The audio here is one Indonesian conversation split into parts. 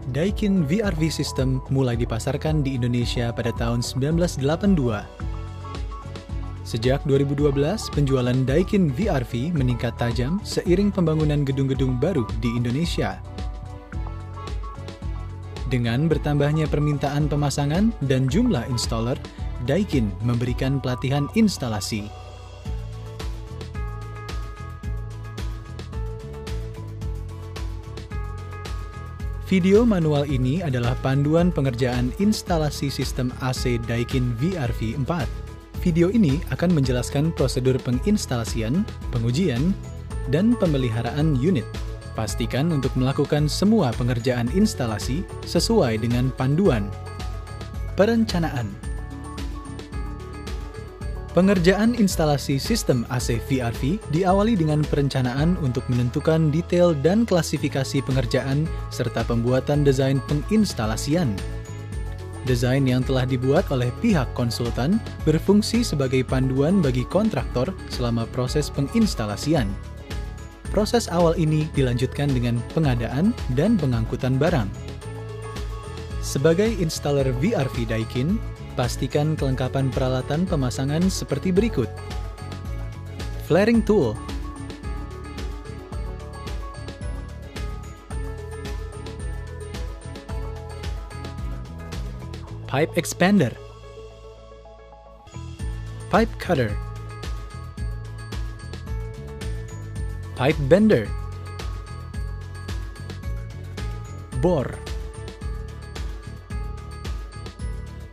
Daikin VRV System mulai dipasarkan di Indonesia pada tahun 1982. Sejak 2012, penjualan Daikin VRV meningkat tajam seiring pembangunan gedung-gedung baru di Indonesia. Dengan bertambahnya permintaan pemasangan dan jumlah installer, Daikin memberikan pelatihan instalasi. Video manual ini adalah panduan pengerjaan instalasi sistem AC Daikin VRV 4. Video ini akan menjelaskan prosedur penginstalasian, pengujian, dan pemeliharaan unit. Pastikan untuk melakukan semua pengerjaan instalasi sesuai dengan panduan. Perencanaan. Pengerjaan instalasi sistem AC VRV diawali dengan perencanaan untuk menentukan detail dan klasifikasi pengerjaan serta pembuatan desain penginstalasian. Desain yang telah dibuat oleh pihak konsultan berfungsi sebagai panduan bagi kontraktor selama proses penginstalasian. Proses awal ini dilanjutkan dengan pengadaan dan pengangkutan barang. Sebagai installer VRV Daikin, pastikan kelengkapan peralatan pemasangan seperti berikut. Flaring tool, pipe expander, pipe cutter, pipe bender, bor,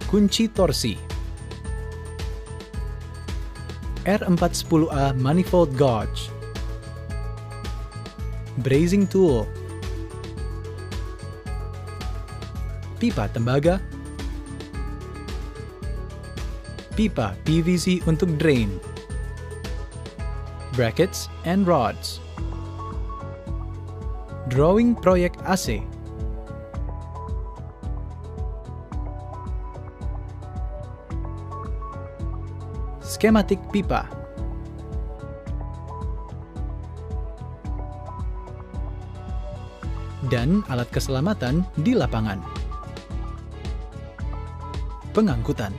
kunci torsi, R410A manifold gauge, brazing tool, pipa tembaga, pipa PVC untuk drain, brackets and rods, drawing proyek AC, skematik pipa, dan alat keselamatan di lapangan. Pengangkutan.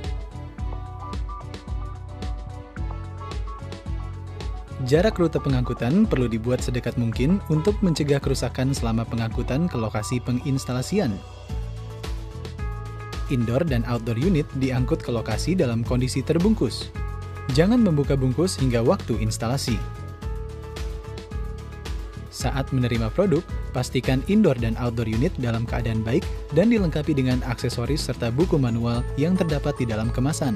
Jarak rute pengangkutan perlu dibuat sedekat mungkin untuk mencegah kerusakan selama pengangkutan ke lokasi penginstalasian. Indoor dan outdoor unit diangkut ke lokasi dalam kondisi terbungkus. Jangan membuka bungkus hingga waktu instalasi. Saat menerima produk, pastikan indoor dan outdoor unit dalam keadaan baik dan dilengkapi dengan aksesoris serta buku manual yang terdapat di dalam kemasan.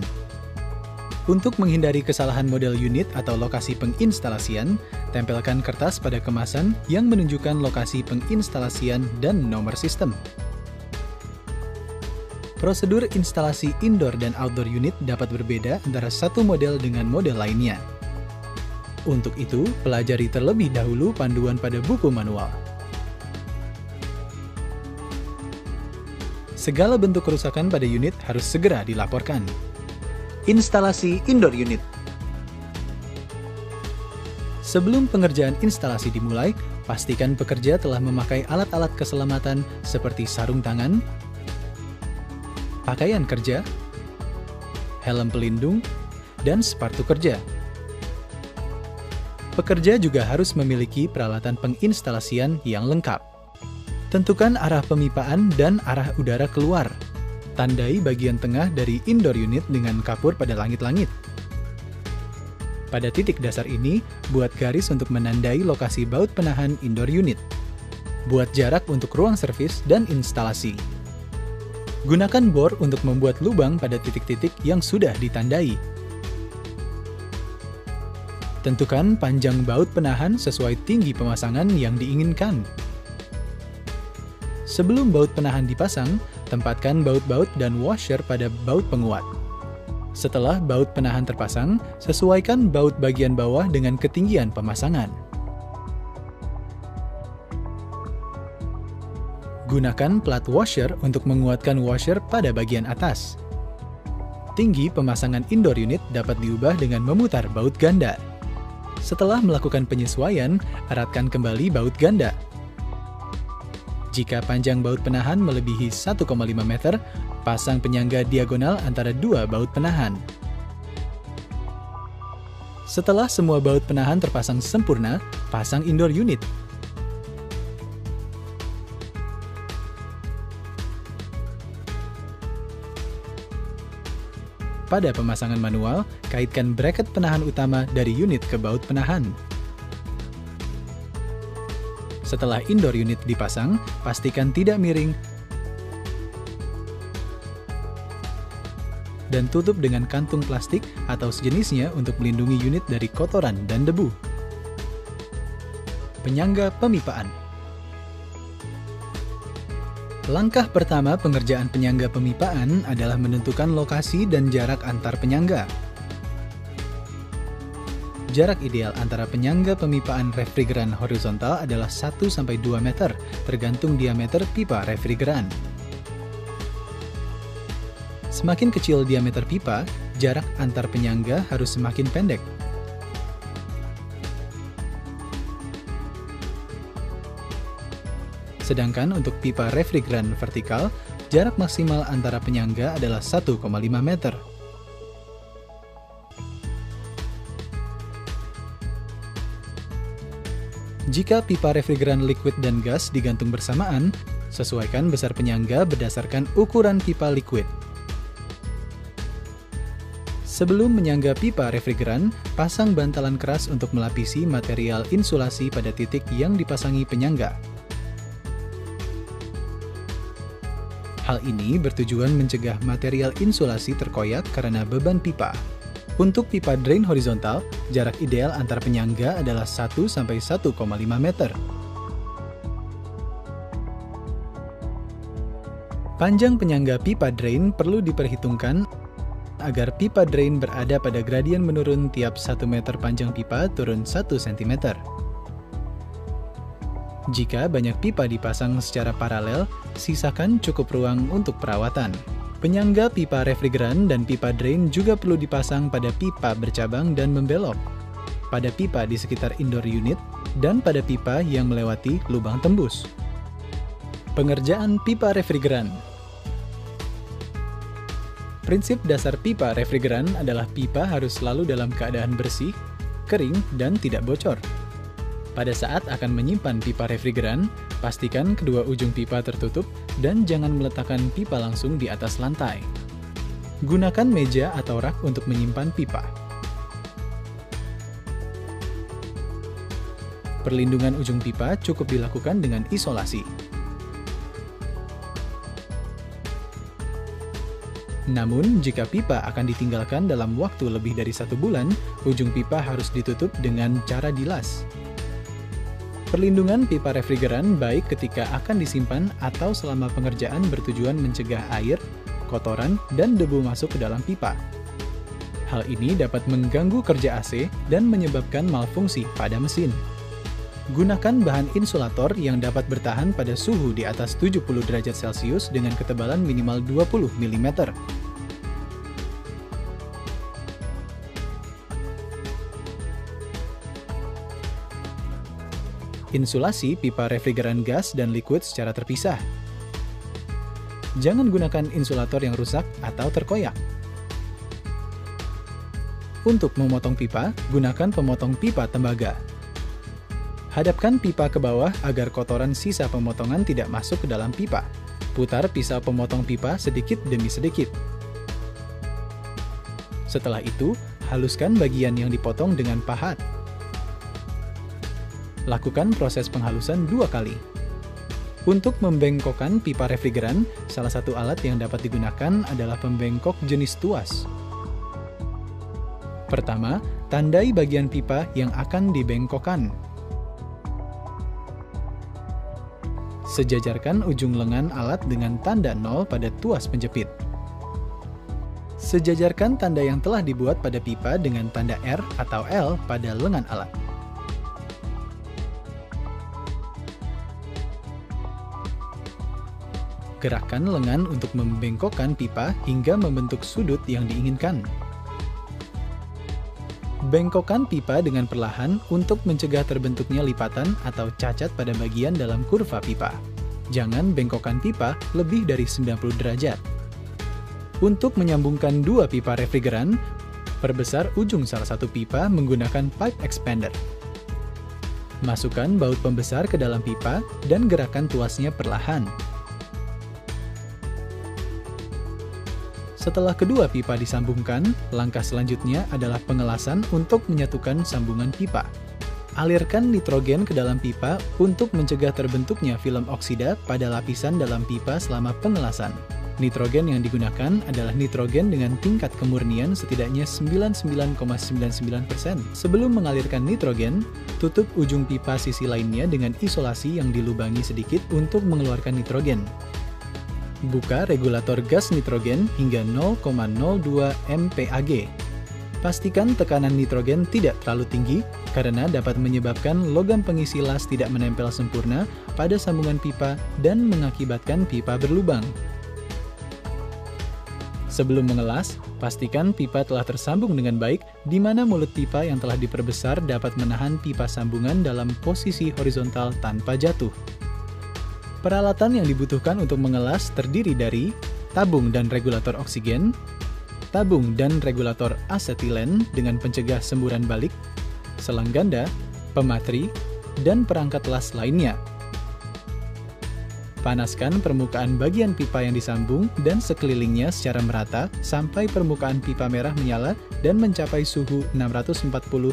Untuk menghindari kesalahan model unit atau lokasi penginstalasian, tempelkan kertas pada kemasan yang menunjukkan lokasi penginstalasian dan nomor sistem. Prosedur instalasi indoor dan outdoor unit dapat berbeda antara satu model dengan model lainnya. Untuk itu, pelajari terlebih dahulu panduan pada buku manual. Segala bentuk kerusakan pada unit harus segera dilaporkan. Instalasi indoor unit. Sebelum pengerjaan instalasi dimulai, pastikan pekerja telah memakai alat-alat keselamatan seperti sarung tangan, pakaian kerja, helm pelindung, dan sepatu kerja. Pekerja juga harus memiliki peralatan penginstalasian yang lengkap. Tentukan arah pemipaan dan arah udara keluar. Tandai bagian tengah dari indoor unit dengan kapur pada langit-langit. Pada titik dasar ini, buat garis untuk menandai lokasi baut penahan indoor unit. Buat jarak untuk ruang servis dan instalasi. Gunakan bor untuk membuat lubang pada titik-titik yang sudah ditandai. Tentukan panjang baut penahan sesuai tinggi pemasangan yang diinginkan. Sebelum baut penahan dipasang, tempatkan baut-baut dan washer pada baut penguat. Setelah baut penahan terpasang, sesuaikan baut bagian bawah dengan ketinggian pemasangan. Gunakan plat washer untuk menguatkan washer pada bagian atas. Tinggi pemasangan indoor unit dapat diubah dengan memutar baut ganda. Setelah melakukan penyesuaian, eratkan kembali baut ganda. Jika panjang baut penahan melebihi 1,5 meter, pasang penyangga diagonal antara dua baut penahan. Setelah semua baut penahan terpasang sempurna, pasang indoor unit. Pada pemasangan manual, kaitkan bracket penahan utama dari unit ke baut penahan. Setelah indoor unit dipasang, pastikan tidak miring dan tutup dengan kantung plastik atau sejenisnya untuk melindungi unit dari kotoran dan debu. Penyangga pemipaan. Langkah pertama pengerjaan penyangga pemipaan adalah menentukan lokasi dan jarak antar penyangga. Jarak ideal antara penyangga pemipaan refrigeran horizontal adalah 1-2 meter, tergantung diameter pipa refrigeran. Semakin kecil diameter pipa, jarak antar penyangga harus semakin pendek. Sedangkan untuk pipa refrigeran vertikal, jarak maksimal antara penyangga adalah 1,5 meter. Jika pipa refrigeran liquid dan gas digantung bersamaan, sesuaikan besar penyangga berdasarkan ukuran pipa liquid. Sebelum menyangga pipa refrigeran, pasang bantalan keras untuk melapisi material insulasi pada titik yang dipasangi penyangga. Hal ini bertujuan mencegah material insulasi terkoyak karena beban pipa. Untuk pipa drain horizontal, jarak ideal antar penyangga adalah 1-1,5 meter. Panjang penyangga pipa drain perlu diperhitungkan agar pipa drain berada pada gradien menurun tiap 1 meter panjang pipa turun 1 cm. Jika banyak pipa dipasang secara paralel, sisakan cukup ruang untuk perawatan. Penyangga pipa refrigeran dan pipa drain juga perlu dipasang pada pipa bercabang dan membelok, pada pipa di sekitar indoor unit, dan pada pipa yang melewati lubang tembus. Pengerjaan pipa refrigeran. Prinsip dasar pipa refrigeran adalah pipa harus selalu dalam keadaan bersih, kering, dan tidak bocor. Pada saat akan menyimpan pipa refrigeran, pastikan kedua ujung pipa tertutup dan jangan meletakkan pipa langsung di atas lantai. Gunakan meja atau rak untuk menyimpan pipa. Perlindungan ujung pipa cukup dilakukan dengan isolasi. Namun, jika pipa akan ditinggalkan dalam waktu lebih dari 1 bulan, ujung pipa harus ditutup dengan cara dilas. Perlindungan pipa refrigeran baik ketika akan disimpan atau selama pengerjaan bertujuan mencegah air, kotoran, dan debu masuk ke dalam pipa. Hal ini dapat mengganggu kerja AC dan menyebabkan malfungsi pada mesin. Gunakan bahan insulator yang dapat bertahan pada suhu di atas 70 derajat Celcius dengan ketebalan minimal 20 mm. Insulasi pipa refrigeran gas dan liquid secara terpisah. Jangan gunakan insulator yang rusak atau terkoyak. Untuk memotong pipa, gunakan pemotong pipa tembaga. Hadapkan pipa ke bawah agar kotoran sisa pemotongan tidak masuk ke dalam pipa. Putar pisau pemotong pipa sedikit demi sedikit. Setelah itu, haluskan bagian yang dipotong dengan pahat. Lakukan proses penghalusan 2 kali. Untuk membengkokkan pipa refrigeran, salah satu alat yang dapat digunakan adalah pembengkok jenis tuas. Pertama, tandai bagian pipa yang akan dibengkokkan. Sejajarkan ujung lengan alat dengan tanda 0 pada tuas penjepit. Sejajarkan tanda yang telah dibuat pada pipa dengan tanda R atau L pada lengan alat. Gerakkan lengan untuk membengkokkan pipa hingga membentuk sudut yang diinginkan. Bengkokkan pipa dengan perlahan untuk mencegah terbentuknya lipatan atau cacat pada bagian dalam kurva pipa. Jangan bengkokkan pipa lebih dari 90 derajat. Untuk menyambungkan dua pipa refrigeran, perbesar ujung salah satu pipa menggunakan pipe expander. Masukkan baut pembesar ke dalam pipa dan gerakan tuasnya perlahan. Setelah kedua pipa disambungkan, langkah selanjutnya adalah pengelasan untuk menyatukan sambungan pipa. Alirkan nitrogen ke dalam pipa untuk mencegah terbentuknya film oksida pada lapisan dalam pipa selama pengelasan. Nitrogen yang digunakan adalah nitrogen dengan tingkat kemurnian setidaknya 99,99%. Sebelum mengalirkan nitrogen, tutup ujung pipa sisi lainnya dengan isolasi yang dilubangi sedikit untuk mengeluarkan nitrogen. Buka regulator gas nitrogen hingga 0,02 mpag. Pastikan tekanan nitrogen tidak terlalu tinggi karena dapat menyebabkan logam pengisi las tidak menempel sempurna pada sambungan pipa dan mengakibatkan pipa berlubang. Sebelum mengelas, pastikan pipa telah tersambung dengan baik, di mana mulut pipa yang telah diperbesar dapat menahan pipa sambungan dalam posisi horizontal tanpa jatuh. Peralatan yang dibutuhkan untuk mengelas terdiri dari tabung dan regulator oksigen, tabung dan regulator asetilen dengan pencegah semburan balik, selang ganda, pematri, dan perangkat las lainnya. Panaskan permukaan bagian pipa yang disambung dan sekelilingnya secara merata sampai permukaan pipa merah menyala dan mencapai suhu 640-780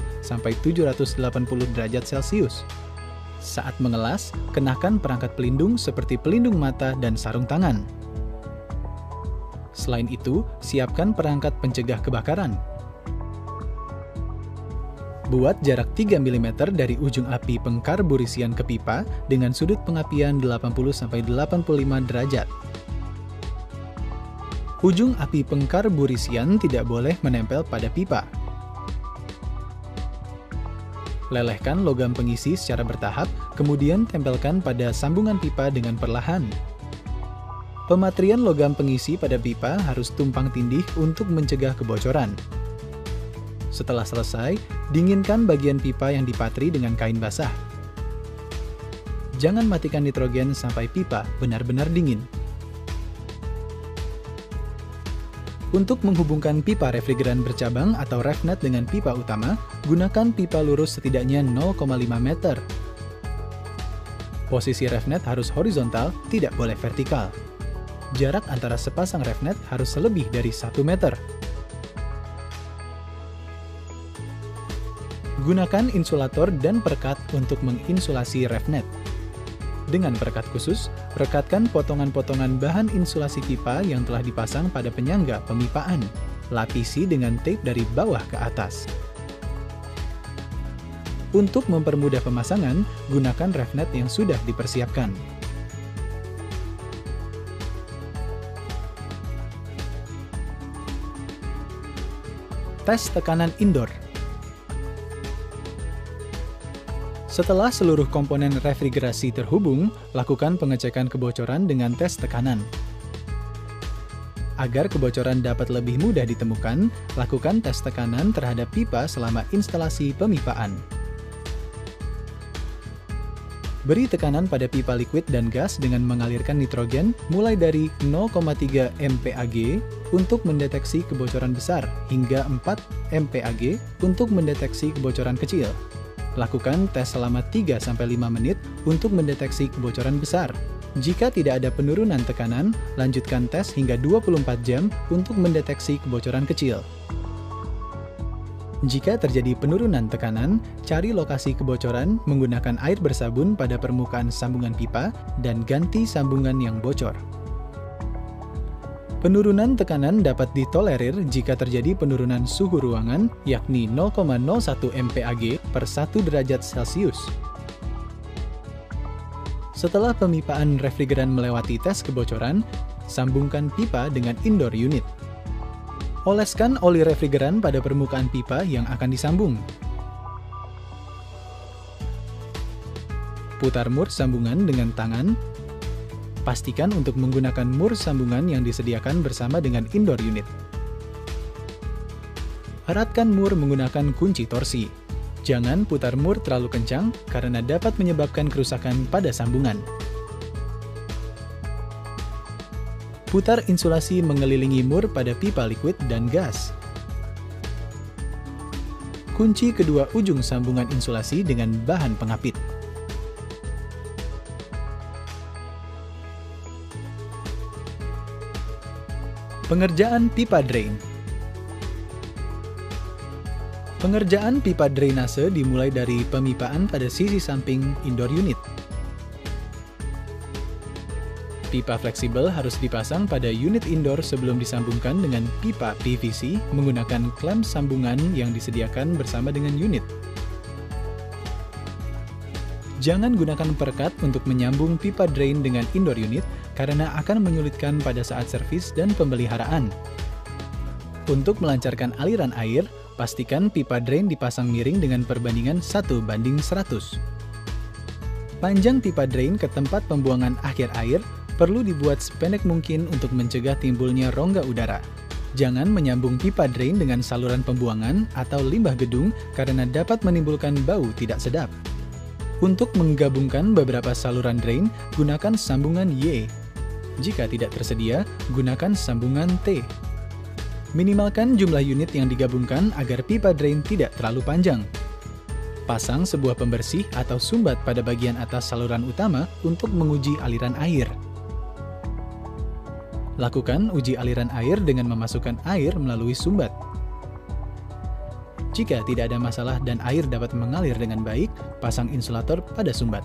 derajat Celcius. Saat mengelas, kenakan perangkat pelindung seperti pelindung mata dan sarung tangan. Selain itu, siapkan perangkat pencegah kebakaran. Buat jarak 3 mm dari ujung api pengkarburisian ke pipa dengan sudut pengapian 80-85 derajat. Ujung api pengkarburisian tidak boleh menempel pada pipa. Lelehkan logam pengisi secara bertahap, kemudian tempelkan pada sambungan pipa dengan perlahan. Pematrian logam pengisi pada pipa harus tumpang tindih untuk mencegah kebocoran. Setelah selesai, dinginkan bagian pipa yang dipatri dengan kain basah. Jangan matikan nitrogen sampai pipa benar-benar dingin. Untuk menghubungkan pipa refrigeran bercabang atau refnet dengan pipa utama, gunakan pipa lurus setidaknya 0,5 meter. Posisi refnet harus horizontal, tidak boleh vertikal. Jarak antara sepasang refnet harus lebih dari 1 meter. Gunakan insulator dan perekat untuk menginsulasi refnet. Dengan perekat khusus, rekatkan potongan-potongan bahan insulasi pipa yang telah dipasang pada penyangga pemipaan. Lapisi dengan tape dari bawah ke atas. Untuk mempermudah pemasangan, gunakan refnet yang sudah dipersiapkan. Tes tekanan indoor. Setelah seluruh komponen refrigerasi terhubung, lakukan pengecekan kebocoran dengan tes tekanan. Agar kebocoran dapat lebih mudah ditemukan, lakukan tes tekanan terhadap pipa selama instalasi pemipaan. Beri tekanan pada pipa liquid dan gas dengan mengalirkan nitrogen mulai dari 0,3 mpag untuk mendeteksi kebocoran besar hingga 4 mpag untuk mendeteksi kebocoran kecil. Lakukan tes selama 3-5 menit untuk mendeteksi kebocoran besar. Jika tidak ada penurunan tekanan, lanjutkan tes hingga 24 jam untuk mendeteksi kebocoran kecil. Jika terjadi penurunan tekanan, cari lokasi kebocoran menggunakan air bersabun pada permukaan sambungan pipa dan ganti sambungan yang bocor. Penurunan tekanan dapat ditolerir jika terjadi penurunan suhu ruangan, yakni 0,01 mpag per 1 derajat Celcius. Setelah pemipaan refrigeran melewati tes kebocoran, sambungkan pipa dengan indoor unit. Oleskan oli refrigeran pada permukaan pipa yang akan disambung. Putar mur sambungan dengan tangan. Pastikan untuk menggunakan mur sambungan yang disediakan bersama dengan indoor unit. Eratkan mur menggunakan kunci torsi. Jangan putar mur terlalu kencang karena dapat menyebabkan kerusakan pada sambungan. Putar insulasi mengelilingi mur pada pipa liquid dan gas. Kunci kedua ujung sambungan insulasi dengan bahan pengapit. Pengerjaan pipa drain. Pengerjaan pipa drainase dimulai dari pemipaan pada sisi samping indoor unit. Pipa fleksibel harus dipasang pada unit indoor sebelum disambungkan dengan pipa PVC menggunakan klem sambungan yang disediakan bersama dengan unit. Jangan gunakan perekat untuk menyambung pipa drain dengan indoor unit karena akan menyulitkan pada saat servis dan pemeliharaan. Untuk melancarkan aliran air, pastikan pipa drain dipasang miring dengan perbandingan 1:100. Panjang pipa drain ke tempat pembuangan akhir air perlu dibuat sependek mungkin untuk mencegah timbulnya rongga udara. Jangan menyambung pipa drain dengan saluran pembuangan atau limbah gedung karena dapat menimbulkan bau tidak sedap. Untuk menggabungkan beberapa saluran drain, gunakan sambungan Y. Jika tidak tersedia, gunakan sambungan T. Minimalkan jumlah unit yang digabungkan agar pipa drain tidak terlalu panjang. Pasang sebuah pembersih atau sumbat pada bagian atas saluran utama untuk menguji aliran air. Lakukan uji aliran air dengan memasukkan air melalui sumbat. Jika tidak ada masalah dan air dapat mengalir dengan baik, pasang insulator pada sumbat.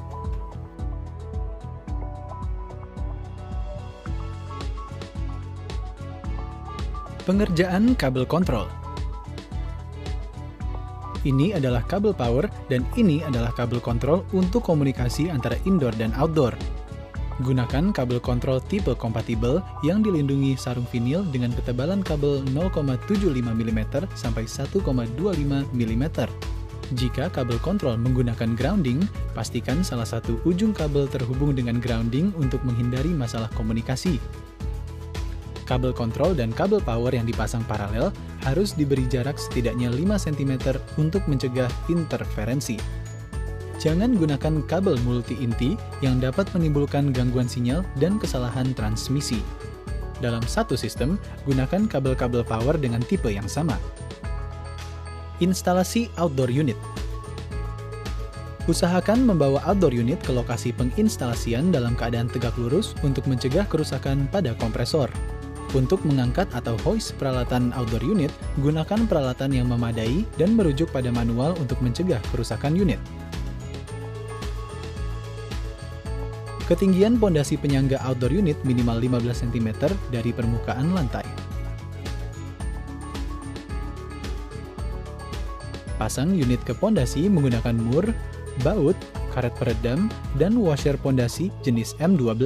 Pengerjaan kabel kontrol. Ini adalah kabel power dan ini adalah kabel kontrol untuk komunikasi antara indoor dan outdoor. Gunakan kabel kontrol tipe kompatibel yang dilindungi sarung vinil dengan ketebalan kabel 0,75 mm sampai 1,25 mm. Jika kabel kontrol menggunakan grounding, pastikan salah satu ujung kabel terhubung dengan grounding untuk menghindari masalah komunikasi. Kabel kontrol dan kabel power yang dipasang paralel harus diberi jarak setidaknya 5 cm untuk mencegah interferensi. Jangan gunakan kabel multi-inti yang dapat menimbulkan gangguan sinyal dan kesalahan transmisi. Dalam satu sistem, gunakan kabel-kabel power dengan tipe yang sama. Instalasi outdoor unit. Usahakan membawa outdoor unit ke lokasi penginstalasian dalam keadaan tegak lurus untuk mencegah kerusakan pada kompresor. Untuk mengangkat atau hoist peralatan outdoor unit, gunakan peralatan yang memadai dan merujuk pada manual untuk mencegah kerusakan unit. Ketinggian pondasi penyangga outdoor unit minimal 15 cm dari permukaan lantai. Pasang unit ke pondasi menggunakan mur, baut, karet peredam, dan washer pondasi jenis M12.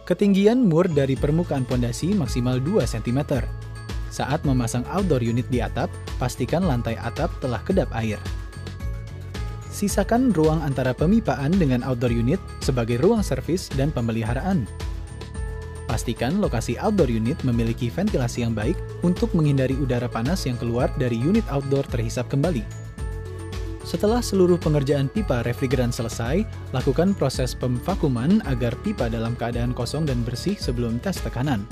Ketinggian mur dari permukaan pondasi maksimal 2 cm. Saat memasang outdoor unit di atap, pastikan lantai atap telah kedap air. Sisakan ruang antara pemipaan dengan outdoor unit sebagai ruang servis dan pemeliharaan. Pastikan lokasi outdoor unit memiliki ventilasi yang baik untuk menghindari udara panas yang keluar dari unit outdoor terhisap kembali. Setelah seluruh pengerjaan pipa refrigeran selesai, lakukan proses pemvakuman agar pipa dalam keadaan kosong dan bersih sebelum tes tekanan.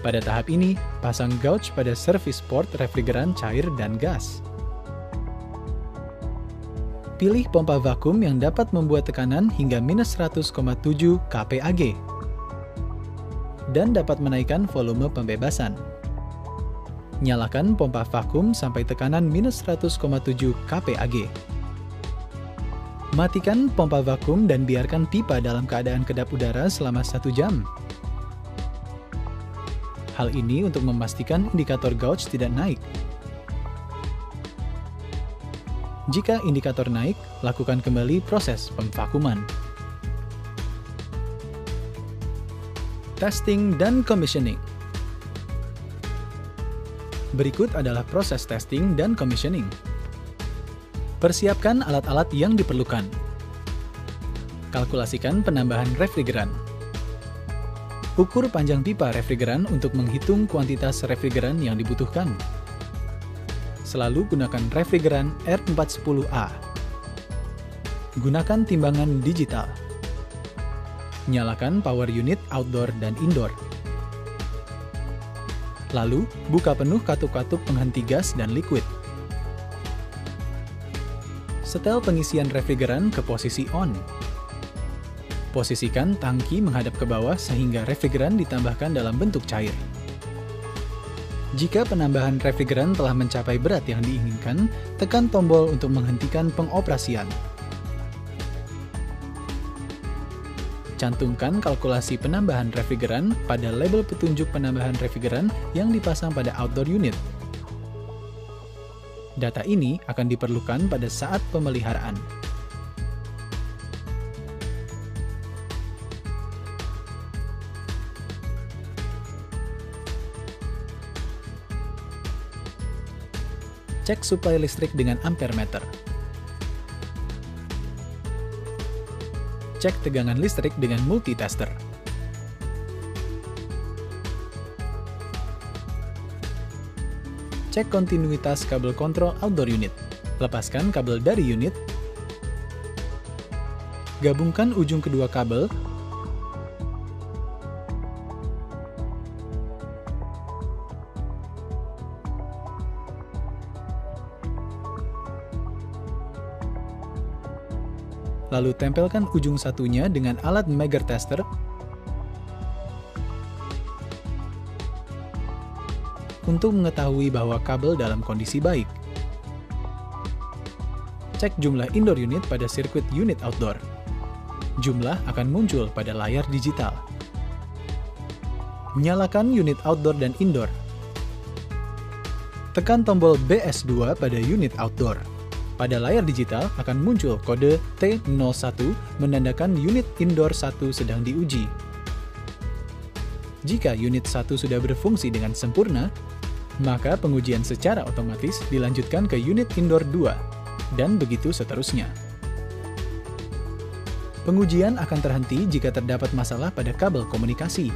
Pada tahap ini, pasang gauge pada service port refrigeran cair dan gas. Pilih pompa vakum yang dapat membuat tekanan hingga -100,7 kPag dan dapat menaikkan volume pembebasan. Nyalakan pompa vakum sampai tekanan -100,7 kPag. Matikan pompa vakum dan biarkan pipa dalam keadaan kedap udara selama 1 jam. Hal ini untuk memastikan indikator gauge tidak naik. Jika indikator naik, lakukan kembali proses pemvakuman. Testing dan commissioning. Berikut adalah proses testing dan commissioning. Persiapkan alat-alat yang diperlukan. Kalkulasikan penambahan refrigeran. Ukur panjang pipa refrigeran untuk menghitung kuantitas refrigeran yang dibutuhkan. Selalu gunakan refrigeran R410A. Gunakan timbangan digital. Nyalakan power unit outdoor dan indoor. Lalu, buka penuh katup-katup penghenti gas dan liquid. Setel pengisian refrigeran ke posisi on. Posisikan tangki menghadap ke bawah sehingga refrigeran ditambahkan dalam bentuk cair. Jika penambahan refrigeran telah mencapai berat yang diinginkan, tekan tombol untuk menghentikan pengoperasian. Cantumkan kalkulasi penambahan refrigeran pada label petunjuk penambahan refrigeran yang dipasang pada outdoor unit. Data ini akan diperlukan pada saat pemeliharaan. Cek suplai listrik dengan ampere meter. Cek tegangan listrik dengan multitester. Cek kontinuitas kabel kontrol outdoor unit. Lepaskan kabel dari unit. Gabungkan ujung kedua kabel. Lalu tempelkan ujung satunya dengan alat Megger tester. Untuk mengetahui bahwa kabel dalam kondisi baik. Cek jumlah indoor unit pada sirkuit unit outdoor. Jumlah akan muncul pada layar digital. Nyalakan unit outdoor dan indoor. Tekan tombol BS2 pada unit outdoor. Pada layar digital akan muncul kode T01 menandakan unit indoor 1 sedang diuji. Jika unit 1 sudah berfungsi dengan sempurna, maka pengujian secara otomatis dilanjutkan ke unit indoor 2, dan begitu seterusnya. Pengujian akan terhenti jika terdapat masalah pada kabel komunikasi.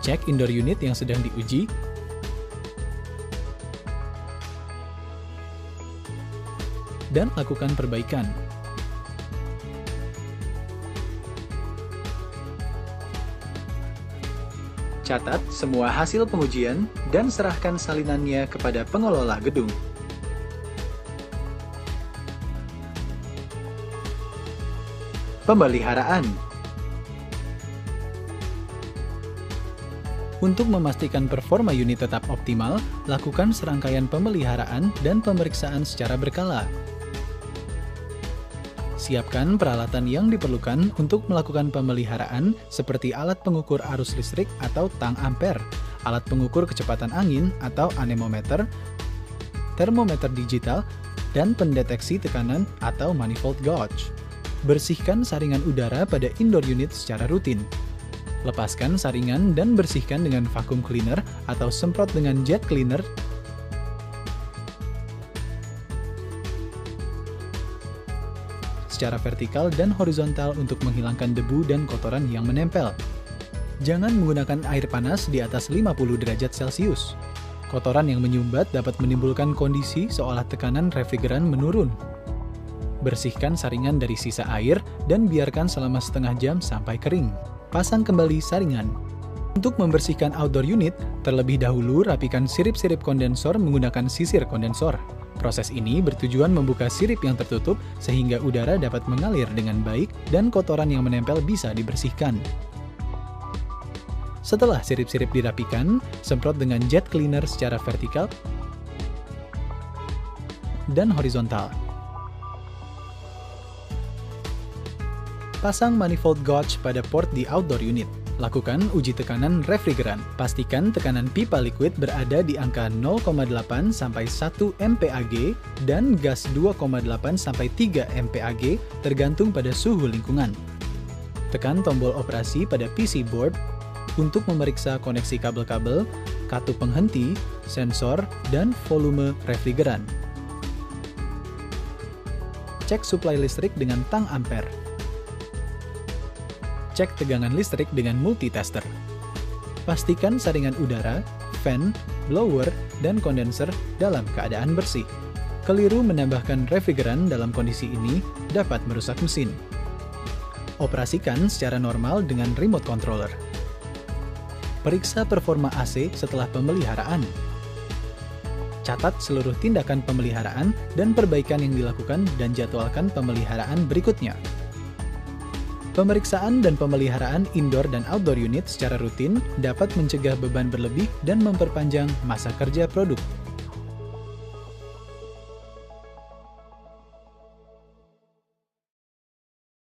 Cek indoor unit yang sedang diuji, dan lakukan perbaikan. Catat semua hasil pengujian dan serahkan salinannya kepada pengelola gedung. Pemeliharaan. Untuk memastikan performa unit tetap optimal, lakukan serangkaian pemeliharaan dan pemeriksaan secara berkala. Siapkan peralatan yang diperlukan untuk melakukan pemeliharaan seperti alat pengukur arus listrik atau tang ampere, alat pengukur kecepatan angin atau anemometer, termometer digital, dan pendeteksi tekanan atau manifold gauge. Bersihkan saringan udara pada indoor unit secara rutin. Lepaskan saringan dan bersihkan dengan vacuum cleaner atau semprot dengan jet cleaner secara vertikal dan horizontal untuk menghilangkan debu dan kotoran yang menempel. Jangan menggunakan air panas di atas 50 derajat Celcius. Kotoran yang menyumbat dapat menimbulkan kondisi seolah tekanan refrigeran menurun. Bersihkan saringan dari sisa air dan biarkan selama setengah jam sampai kering. Pasang kembali saringan. Untuk membersihkan outdoor unit, terlebih dahulu rapikan sirip-sirip kondensor menggunakan sisir kondensor. Proses ini bertujuan membuka sirip yang tertutup sehingga udara dapat mengalir dengan baik dan kotoran yang menempel bisa dibersihkan. Setelah sirip-sirip dirapikan, semprot dengan jet cleaner secara vertikal dan horizontal. Pasang manifold gauge pada port di outdoor unit. Lakukan uji tekanan refrigeran. Pastikan tekanan pipa liquid berada di angka 0,8 sampai 1 mpag dan gas 2,8 sampai 3 mpag tergantung pada suhu lingkungan. Tekan tombol operasi pada PC board untuk memeriksa koneksi kabel-kabel, katup penghenti, sensor, dan volume refrigeran. Cek suplai listrik dengan tang ampere. Cek tegangan listrik dengan multitester. Pastikan saringan udara, fan, blower, dan kondenser dalam keadaan bersih. Keliru menambahkan refrigeran dalam kondisi ini dapat merusak mesin. Operasikan secara normal dengan remote controller. Periksa performa AC setelah pemeliharaan. Catat seluruh tindakan pemeliharaan dan perbaikan yang dilakukan dan jadwalkan pemeliharaan berikutnya. Pemeriksaan dan pemeliharaan indoor dan outdoor unit secara rutin dapat mencegah beban berlebih dan memperpanjang masa kerja produk.